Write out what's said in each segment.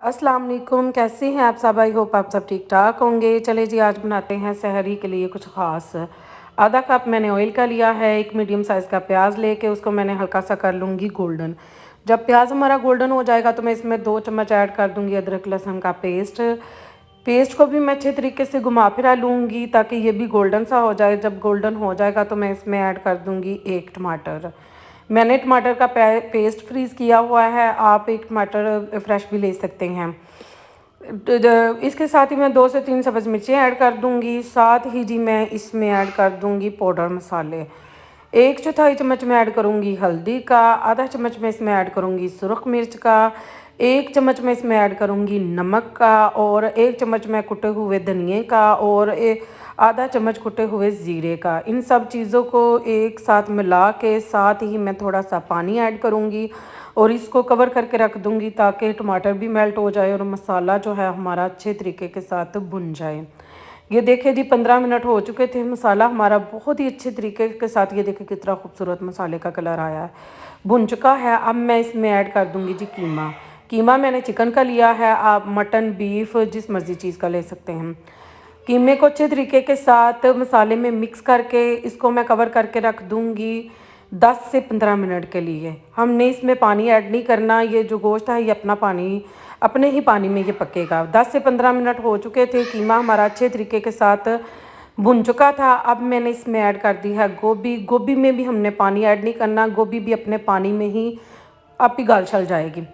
अस्सलाम वालेकुम, कैसे हैं आप सब? आई होप आप सब ठीक ठाक होंगे। चले जी, आज बनाते हैं सहरी के लिए कुछ ख़ास। आधा कप मैंने ऑयल का लिया है। एक मीडियम साइज़ का प्याज लेके उसको मैंने हल्का सा कर लूँगी गोल्डन। जब प्याज हमारा गोल्डन हो जाएगा तो मैं इसमें 2 चम्मच ऐड कर दूँगी अदरक लहसुन का पेस्ट। पेस्ट को भी मैं अच्छे तरीके से घुमा फिरा लूँगी ताकि ये भी गोल्डन सा हो जाए। जब गोल्डन हो जाएगा तो मैं इसमें ऐड कर दूँगी 1 टमाटर। मैंने टमाटर का पेस्ट फ्रीज़ किया हुआ है, आप एक टमाटर फ्रेश भी ले सकते हैं। इसके साथ ही मैं 2 से 3 सब्ज़ मिर्चें ऐड कर दूंगी। साथ ही जी मैं इसमें ऐड कर दूंगी पाउडर मसाले। 1/4 चम्मच में ऐड करूंगी हल्दी का, आधा चम्मच में इसमें ऐड करूंगी सुरख मिर्च का, 1 चम्मच में इसमें ऐड करूंगी नमक का, और 1 चम्मच में कुटे हुए धनिए का, और आधा चम्मच कुटे हुए ज़ीरे का। इन सब चीज़ों को एक साथ मिला के साथ ही मैं थोड़ा सा पानी ऐड करूँगी और इसको कवर करके रख दूँगी ताकि टमाटर भी मेल्ट हो जाए और मसाला जो है हमारा अच्छे तरीके के साथ भुन जाए। ये देखिए जी 15 मिनट हो चुके थे, मसाला हमारा बहुत ही अच्छे तरीके के साथ, ये देखिए कितना खूबसूरत मसाले का कलर आया है, भुन चुका है। अब मैं इसमें ऐड कर दूँगी जी कीमा। कीमा मैंने चिकन का लिया है, आप मटन बीफ जिस मर्ज़ी चीज़ का ले सकते हैं। कीमे को अच्छे तरीके के साथ मसाले में मिक्स करके इसको मैं कवर करके रख दूँगी 10 से 15 मिनट के लिए। हमने इसमें पानी ऐड नहीं करना, ये जो गोश्त है ये अपने ही पानी में ये पकेगा। 10 से 15 मिनट हो चुके थे, कीमा हमारा अच्छे तरीके के साथ भुन चुका था। अब मैंने इसमें ऐड कर दी है गोभी। गोभी में भी हमने पानी ऐड नहीं करना, गोभी भी अपने पानी में ही आप ही गल छल जाएगी।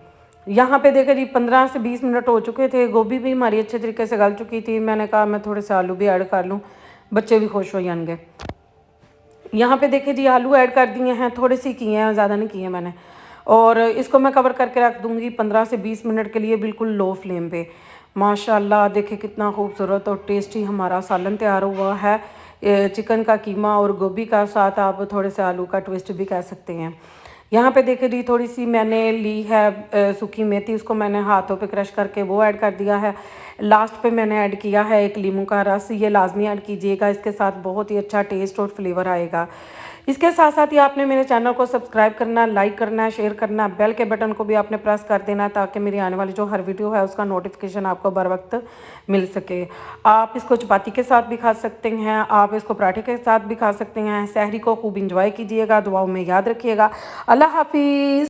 यहाँ पे देखिए जी 15 से 20 मिनट हो चुके थे, गोभी भी हमारी अच्छे तरीके से गल चुकी थी। मैंने कहा मैं थोड़े से आलू भी ऐड कर लूँ, बच्चे भी खुश हो जाएंगे। यहाँ पे देखिए जी आलू ऐड कर दिए हैं, थोड़े से किए हैं, ज़्यादा नहीं किए मैंने। और इसको मैं कवर करके रख दूँगी 15 से 20 मिनट के लिए बिल्कुल लो फ्लेम पे। माशाल्लाह देखिए कितना खूबसूरत और टेस्टी हमारा सालन तैयार हुआ है। चिकन का कीमा और गोभी का, साथ आप थोड़े से आलू का ट्विस्ट भी कह सकते हैं। यहाँ पे देखिए जी थोड़ी सी मैंने ली है सूखी मेथी, उसको मैंने हाथों पे क्रश करके वो ऐड कर दिया है। लास्ट पे मैंने ऐड किया है एक लीमू का रस, ये लाजमी ऐड कीजिएगा, इसके साथ बहुत ही अच्छा टेस्ट और फ्लेवर आएगा। इसके साथ साथ ही आपने मेरे चैनल को सब्सक्राइब करना, लाइक करना, शेयर करना, बेल के बटन को भी आपने प्रेस कर देना ताकि मेरी आने वाली जो हर वीडियो है उसका नोटिफिकेशन आपको बर वक्त मिल सके। आप इसको चपाती के साथ भी खा सकते हैं, आप इसको पराठे के साथ भी खा सकते हैं। सहरी को खूब इंजॉय कीजिएगा, दुआओं में याद रखिएगा। अल्लाह हाफिज़।